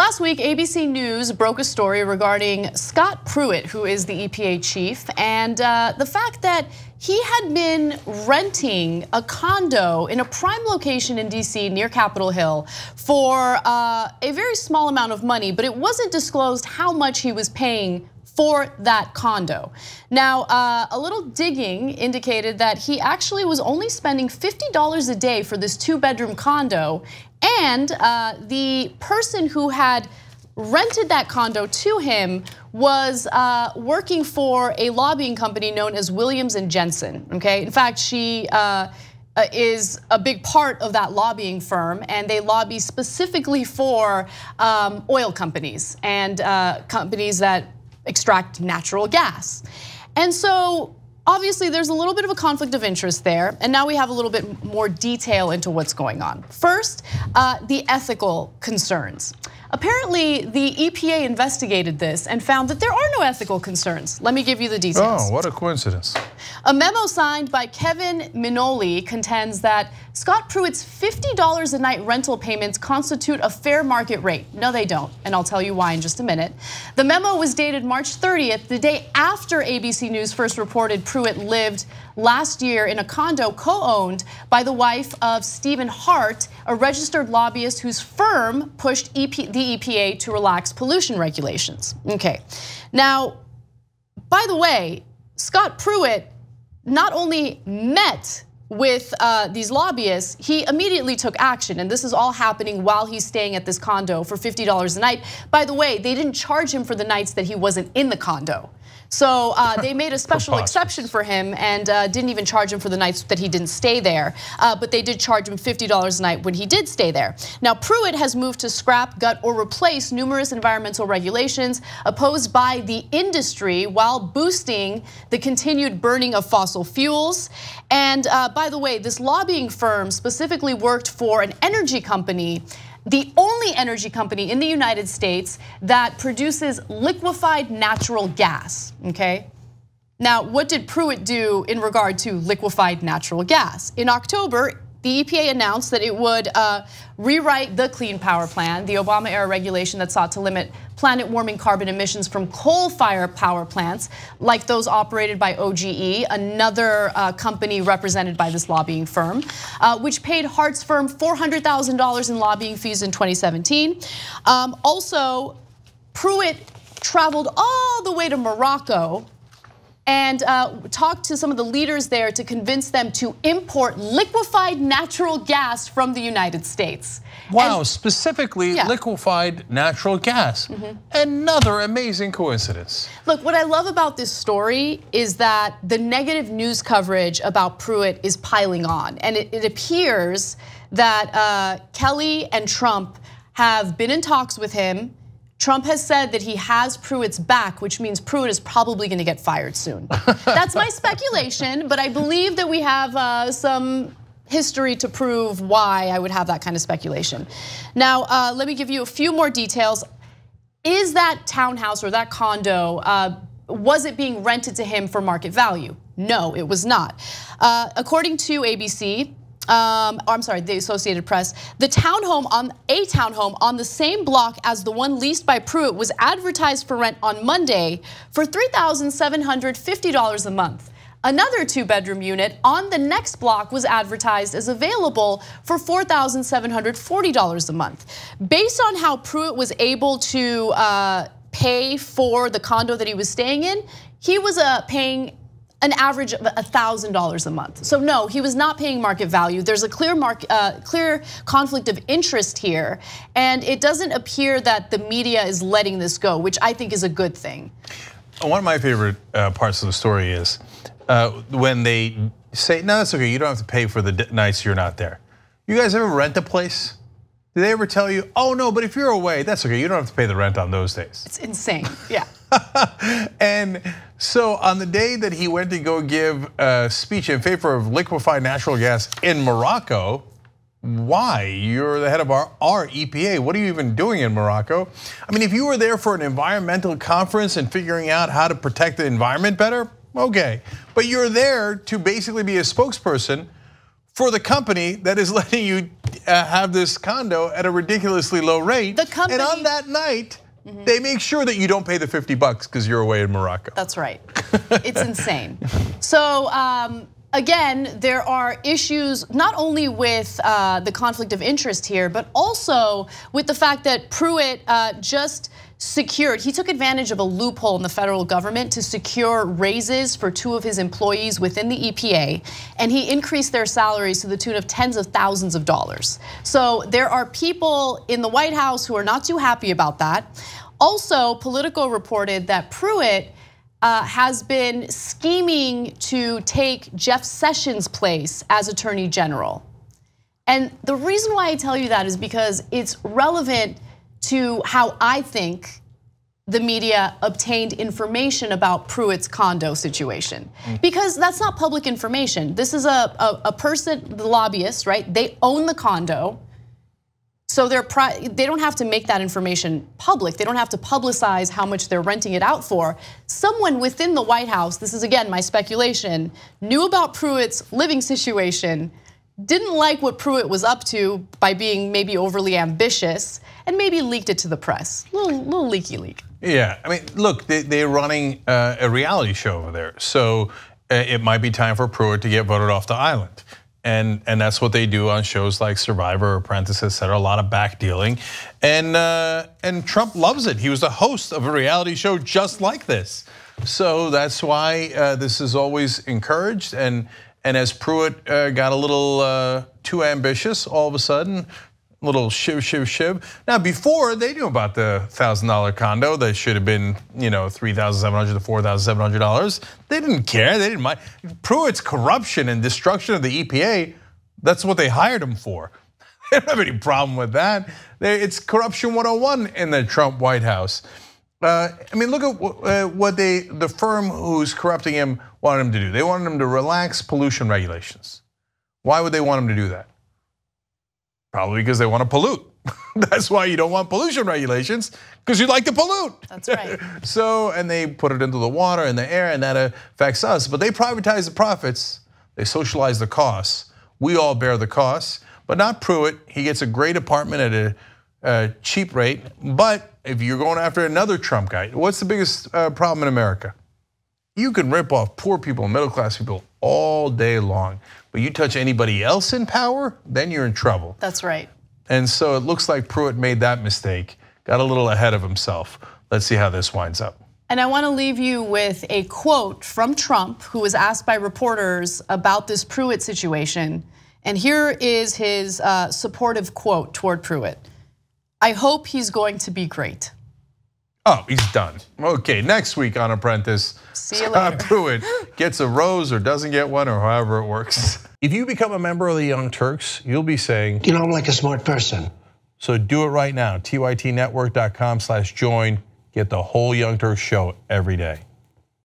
Last week, ABC News broke a story regarding Scott Pruitt, who is the EPA chief, and the fact that he had been renting a condo in a prime location in DC near Capitol Hill for a very small amount of money, but it wasn't disclosed how much he was paying for that condo. Now, a little digging indicated that he actually was only spending $50 a day for this 2-bedroom condo, and the person who had rented that condo to him was working for a lobbying company known as Williams & Jensen, okay? In fact, she is a big part of that lobbying firm, and they lobby specifically for oil companies and companies that extract natural gas. And so obviously there's a little bit of a conflict of interest there, and now we have a little bit more detail into what's going on. First, the ethical concerns. Apparently, the EPA investigated this and found that there are no ethical concerns. Let me give you the details. Oh, what a coincidence. A memo signed by Kevin Minoli contends that Scott Pruitt's $50 a night rental payments constitute a fair market rate. No, they don't, and I'll tell you why in just a minute. The memo was dated March 30th, the day after ABC News first reported Pruitt lived last year in a condo co-owned by the wife of Steven Hart, a registered lobbyist whose firm pushed the EPA to relax pollution regulations. Okay, now, by the way, Scott Pruitt not only met with these lobbyists, he immediately took action, and this is all happening while he's staying at this condo for $50 a night. By the way, they didn't charge him for the nights that he wasn't in the condo. So they made a special exception for him and didn't even charge him for the nights that he didn't stay there. But they did charge him $50 a night when he did stay there. Now, Pruitt has moved to scrap, gut, or replace numerous environmental regulations opposed by the industry while boosting the continued burning of fossil fuels. And by the way, this lobbying firm specifically worked for an energy company, the only energy company in the United States that produces liquefied natural gas, okay? Now, what did Pruitt do in regard to liquefied natural gas? In October, the EPA announced that it would rewrite the Clean Power Plan, the Obama-era regulation that sought to limit planet-warming carbon emissions from coal-fired power plants, like those operated by OGE, another company represented by this lobbying firm, which paid Hart's firm $400,000 in lobbying fees in 2017. Also, Pruitt traveled all the way to Morocco and talked to some of the leaders there to convince them to import liquefied natural gas from the United States. Wow, specifically liquefied natural gas. Another amazing coincidence. Look, what I love about this story is that the negative news coverage about Pruitt is piling on. And it appears that Kelly and Trump have been in talks with him. Trump has said that he has Pruitt's back, which means Pruitt is probably going to get fired soon. That's my speculation, but I believe that we have some history to prove why I would have that kind of speculation. Now, let me give you a few more details. Is that townhouse or that condo, was it being rented to him for market value? No, it was not. According to ABC, I'm sorry, the Associated Press, a townhome on the same block as the one leased by Pruitt was advertised for rent on Monday for $3,750 a month. Another 2-bedroom unit on the next block was advertised as available for $4,740 a month. Based on how Pruitt was able to pay for the condo that he was staying in, he was paying an average of $1,000 a month. So no, he was not paying market value. There's a clear conflict of interest here, and it doesn't appear that the media is letting this go, which I think is a good thing. One of my favorite parts of the story is when they say, no, that's okay, you don't have to pay for the nights you're not there. You guys ever rent a place? Did they ever tell you, oh no, but if you're away, that's okay, you don't have to pay the rent on those days? It's insane, yeah. And so on the day that he went to go give a speech in favor of liquefied natural gas in Morocco, why? You're the head of our EPA. What are you even doing in Morocco? I mean, if you were there for an environmental conference and figuring out how to protect the environment better, okay. But you're there to basically be a spokesperson for the company that is letting you have this condo at a ridiculously low rate. The company, and on that night, they make sure that you don't pay the $50 because you're away in Morocco. That's right. It's insane. So again, there are issues not only with the conflict of interest here, but also with the fact that Pruitt just secured, he took advantage of a loophole in the federal government to secure raises for 2 of his employees within the EPA, and he increased their salaries to the tune of tens of thousands of dollars. So there are people in the White House who are not too happy about that. Also, Politico reported that Pruitt has been scheming to take Jeff Sessions' place as Attorney General. And the reason why I tell you that is because it's relevant to how I think the media obtained information about Pruitt's condo situation. Because that's not public information. This is a person, the lobbyist, right? They own the condo. So they don't have to make that information public. They don't have to publicize how much they're renting it out for. Someone within the White House, this is again my speculation, knew about Pruitt's living situation, didn't like what Pruitt was up to by being maybe overly ambitious, and maybe leaked it to the press. Little leaky leak. Yeah, I mean, look, they're running a reality show over there. So it might be time for Pruitt to get voted off the island. And that's what they do on shows like Survivor, Apprentice, etc. A lot of back dealing, and Trump loves it. He was the host of a reality show just like this, so that's why this is always encouraged. And as Pruitt got a little too ambitious, all of a sudden, a little shiv. Now before they knew about the $1,000 condo that should have been $3,700 to $4,700. They didn't care. They didn't mind. Pruitt's corruption and destruction of the EPA. That's what they hired him for. They don't have any problem with that. It's corruption 101 in the Trump White House. I mean, look at what the firm who's corrupting him wanted him to do. They wanted him to relax pollution regulations. Why would they want him to do that? Probably because they want to pollute. That's why you don't want pollution regulations, because you like to pollute. That's right. So, and they put it into the water and the air, and that affects us. But they privatize the profits, they socialize the costs. We all bear the costs, but not Pruitt. He gets a great apartment at a cheap rate. But if you're going after another Trump guy, what's the biggest problem in America? You can rip off poor people, middle class people all day long. But you touch anybody else in power, then you're in trouble. That's right. And so it looks like Pruitt made that mistake, got a little ahead of himself. Let's see how this winds up. And I want to leave you with a quote from Trump, who was asked by reporters about this Pruitt situation. And here is his supportive quote toward Pruitt. "I hope he's going to be great." Oh, he's done. Okay, next week on Apprentice, Scott Pruitt gets a rose or doesn't get one, or however it works. If you become a member of the Young Turks, you'll be saying, you know, I'm like a smart person. So do it right now, tytnetwork.com/join. Get the whole Young Turks show every day.